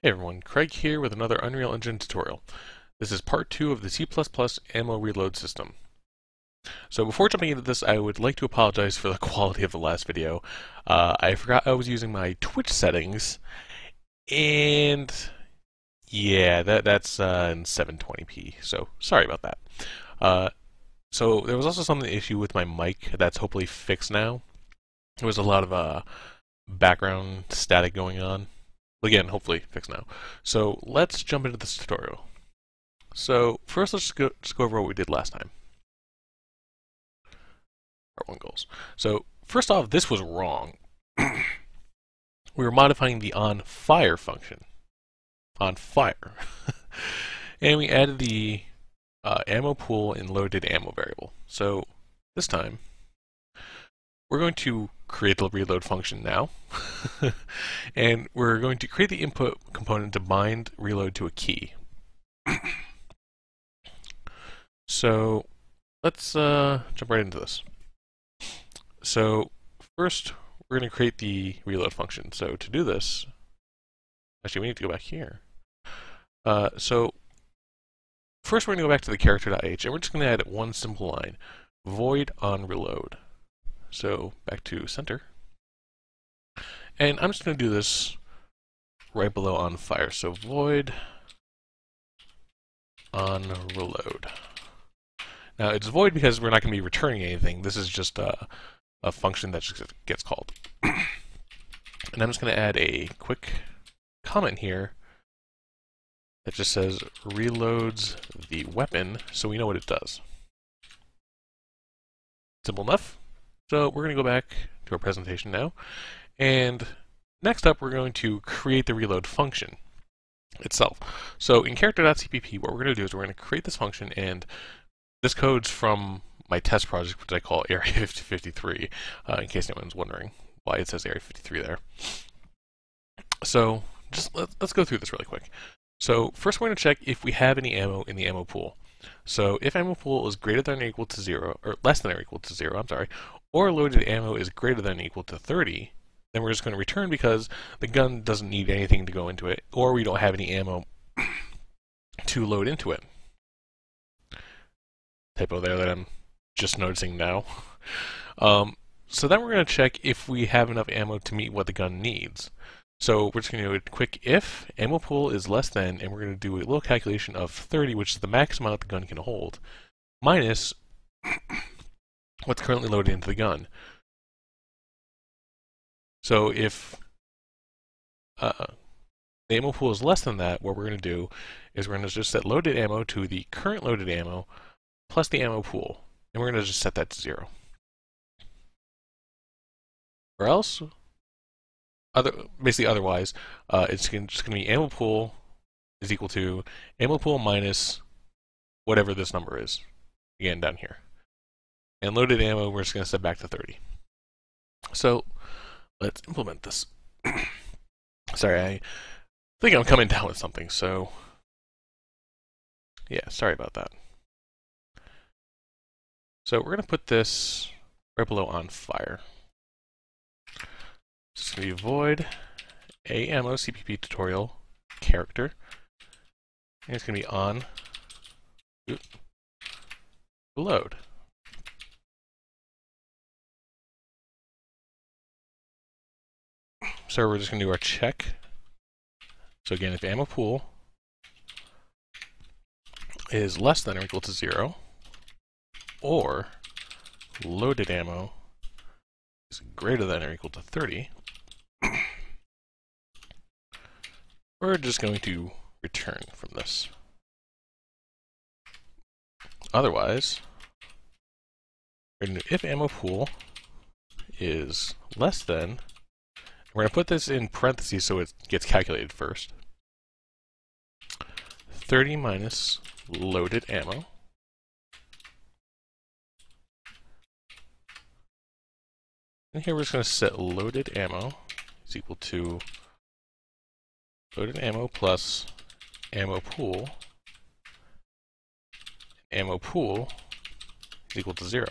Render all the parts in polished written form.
Hey everyone, Craig here with another Unreal Engine tutorial. This is part 2 of the C++ ammo reload system. So before jumping into this, I would like to apologize for the quality of the last video. I forgot I was using my Twitch settings, and yeah, that's in 720p, so sorry about that. So there was also some issue with my mic that's hopefully fixed now. There was a lot of background static going on. Again, hopefully fixed now. So let's jump into this tutorial. So first, let's just go over what we did last time. Part 1 goals. So first off, this was wrong. We were modifying the onFire function. On fire. And we added the ammo pool and loaded ammo variable. So this time, we're going to create the reload function now. And we're going to create the input component to bind reload to a key. So let's jump right into this. So first, we're going to create the reload function. So to do this, actually we need to go back here. So first we're going to go back to the character.h, and we're just going to add one simple line, void on reload. So back to center. And I'm just going to do this right below on fire. So void on reload. Now it's void because we're not going to be returning anything. This is just a function that just gets called. And I'm just going to add a quick comment here that just says reloads the weapon, so we know what it does. Simple enough. So we're going to go back to our presentation now. And next up, we're going to create the reload function itself. So in character.cpp, what we're going to do is we're going to create this function, and this code's from my test project, which I call Area 53, in case anyone's wondering why it says Area 53 there. So just let's go through this really quick. So first we're going to check if we have any ammo in the ammo pool. So if ammo pool is greater than or equal to 0, or less than or equal to 0, or loaded ammo is greater than or equal to 30, then we're just going to return because the gun doesn't need anything to go into it, or we don't have any ammo to load into it. Typo there that I'm just noticing now. So then we're going to check if we have enough ammo to meet what the gun needs. So we're just going to do a quick if ammo pool is less than, and we're going to do a little calculation of 30, which is the max amount the gun can hold, minus what's currently loaded into the gun. So if the ammo pool is less than that, what we're going to do is we're going to just set loaded ammo to the current loaded ammo plus the ammo pool, and we're going to just set that to 0. Or else, basically otherwise, it's just going to be ammo pool is equal to ammo pool minus whatever this number is, again down here. And loaded ammo, we're just going to set back to 30. So let's implement this. Sorry, I think I'm coming down with something, so yeah, sorry about that. So we're going to put this right below on fire. It's going to be void ammo cpp tutorial character, and it's going to be on load. So we're just going to do our check. So again, if ammo pool is less than or equal to 0, or loaded ammo is greater than or equal to 30, we're just going to return from this. Otherwise, we're going to do if ammo pool is less than, we're going to put this in parentheses so it gets calculated first, 30 minus loaded ammo, and here we're just going to set loaded ammo is equal to loaded ammo plus ammo pool. Ammo pool is equal to 0.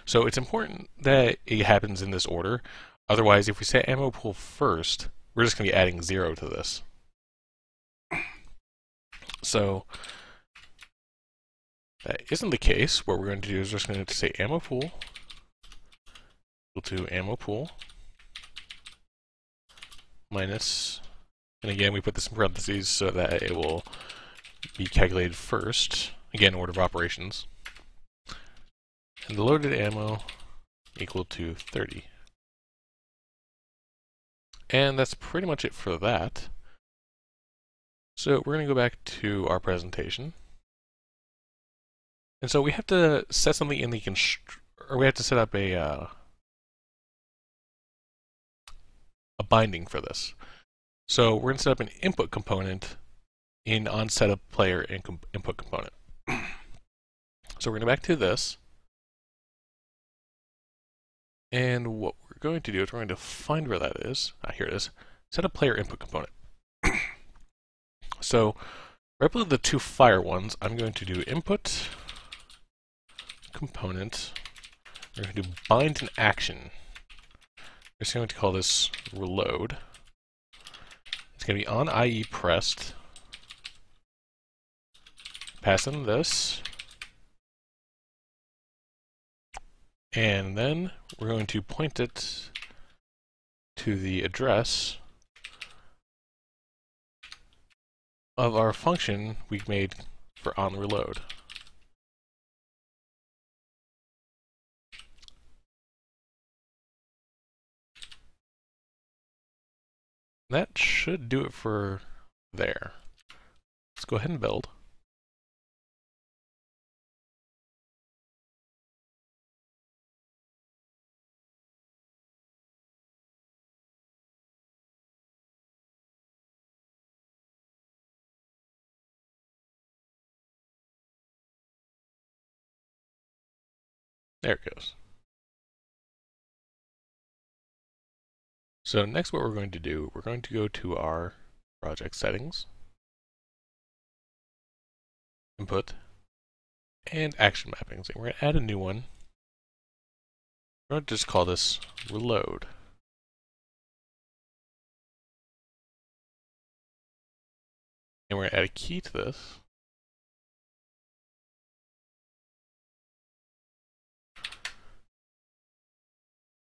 So it's important that it happens in this order. Otherwise, if we set ammo pool first, we're just going to be adding 0 to this. So that isn't the case. What we're going to do is just going to say ammo pool equal to ammo pool minus, and again we put this in parentheses so that it will be calculated first, again order of operations, and the loaded ammo equal to 30. And that's pretty much it for that. So we're going to go back to our presentation. And so we have to set something in the we have to set up a binding for this. So we're going to set up an input component in onSetUpPlayer input component. So we're going to go back to this. And what we're going to do is we're going to find where that is. Here it is. Set up player input component. So right below the two fire ones, I'm going to do input component. We're going to do bind an action. We're just going to call this reload. It's going to be on IE pressed. Pass in this. And then we're going to point it to the address of our function we made for onReload. That should do it for there. Let's go ahead and build. There it goes. So next what we're going to do, we're going to go to our project settings, input, and action mappings. And we're going to add a new one. We're going to just call this reload. And we're going to add a key to this.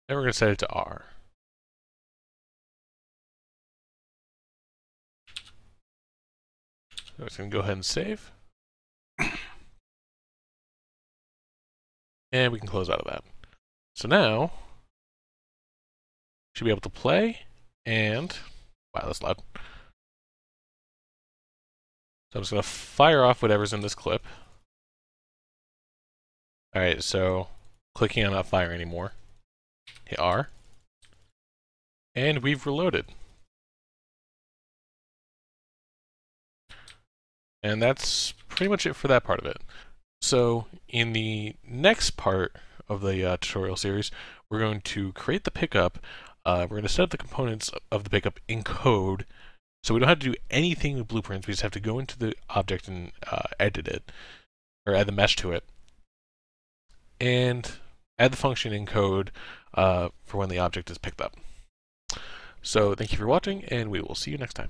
Then we're going to set it to R. So it's going to go ahead and save. And we can close out of that. So now, should be able to play, and, wow, that's loud. So I'm just going to fire off whatever's in this clip. Alright, so clicking on not fire anymore. Hit R. And we've reloaded. And that's pretty much it for that part of it. So in the next part of the tutorial series, we're going to create the pickup. We're going to set up the components of the pickup in code. So we don't have to do anything with blueprints. We just have to go into the object and edit it, or add the mesh to it, and add the function in code for when the object is picked up. So thank you for watching, and we will see you next time.